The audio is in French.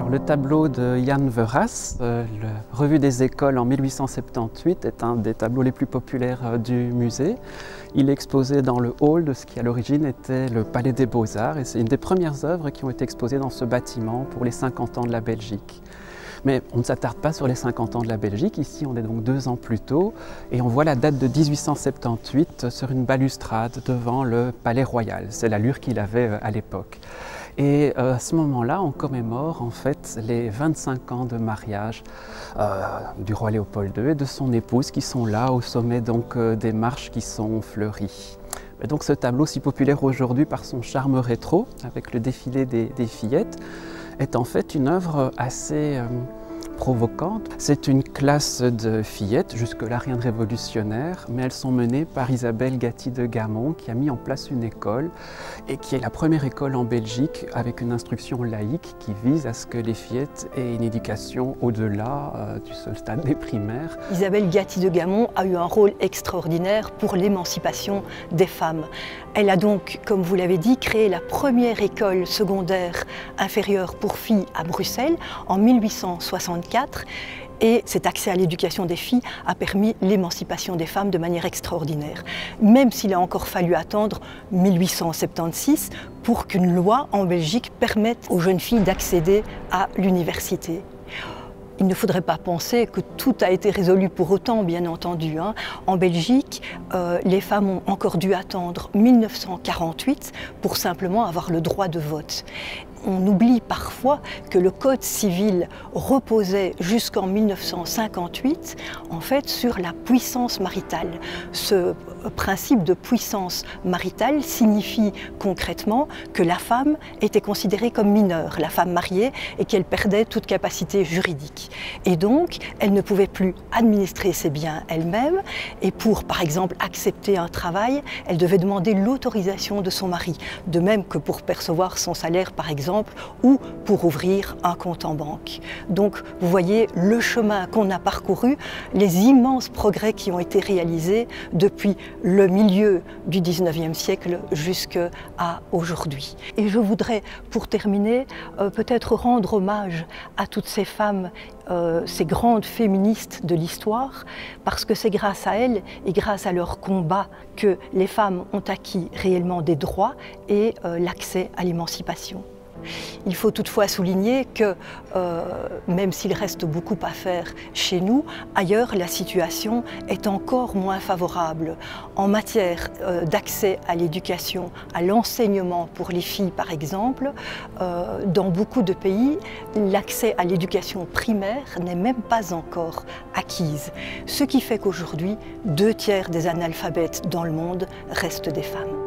Alors, le tableau de Jan Verhaas, la Revue des écoles en 1878, est un des tableaux les plus populaires du musée. Il est exposé dans le hall de ce qui à l'origine était le Palais des Beaux-Arts et c'est une des premières œuvres qui ont été exposées dans ce bâtiment pour les 50 ans de la Belgique. Mais on ne s'attarde pas sur les 50 ans de la Belgique, ici on est donc 2 ans plus tôt et on voit la date de 1878 sur une balustrade devant le Palais Royal. C'est l'allure qu'il avait à l'époque. Et à ce moment-là, on commémore en fait les 25 ans de mariage du roi Léopold II et de son épouse qui sont là au sommet donc, des marches qui sont fleuries. Et donc ce tableau si populaire aujourd'hui par son charme rétro, avec le défilé des fillettes, est en fait une œuvre assez provocante. C'est une classe de fillettes, jusque-là rien de révolutionnaire, mais elles sont menées par Isabelle Gatti de Gamon qui a mis en place une école et qui est la première école en Belgique avec une instruction laïque qui vise à ce que les fillettes aient une éducation au-delà du seul stade des primaires. Isabelle Gatti de Gamon a eu un rôle extraordinaire pour l'émancipation des femmes. Elle a donc, comme vous l'avez dit, créé la première école secondaire inférieure pour filles à Bruxelles en 1864 et cet accès à l'éducation des filles a permis l'émancipation des femmes de manière extraordinaire. Même s'il a encore fallu attendre 1876 pour qu'une loi en Belgique permette aux jeunes filles d'accéder à l'université. Il ne faudrait pas penser que tout a été résolu pour autant, bien entendu. En Belgique, les femmes ont encore dû attendre 1948 pour simplement avoir le droit de vote. On oublie parfois que le Code civil reposait jusqu'en 1958 en fait sur la puissance maritale. Ce principe de puissance maritale signifie concrètement que la femme était considérée comme mineure, la femme mariée, et qu'elle perdait toute capacité juridique. Et donc, elle ne pouvait plus administrer ses biens elle-même et pour, par exemple, accepter un travail, elle devait demander l'autorisation de son mari, de même que pour percevoir son salaire, par exemple, ou pour ouvrir un compte en banque. Donc vous voyez le chemin qu'on a parcouru, les immenses progrès qui ont été réalisés depuis le milieu du 19e siècle jusqu'à aujourd'hui. Et je voudrais, pour terminer, peut-être rendre hommage à toutes ces femmes, ces grandes féministes de l'histoire, parce que c'est grâce à elles et grâce à leur combat que les femmes ont acquis réellement des droits et l'accès à l'émancipation. Il faut toutefois souligner que, même s'il reste beaucoup à faire chez nous, ailleurs la situation est encore moins favorable. En matière d'accès à l'éducation, à l'enseignement pour les filles par exemple, dans beaucoup de pays, l'accès à l'éducation primaire n'est même pas encore acquise. Ce qui fait qu'aujourd'hui, 2 tiers des analphabètes dans le monde restent des femmes.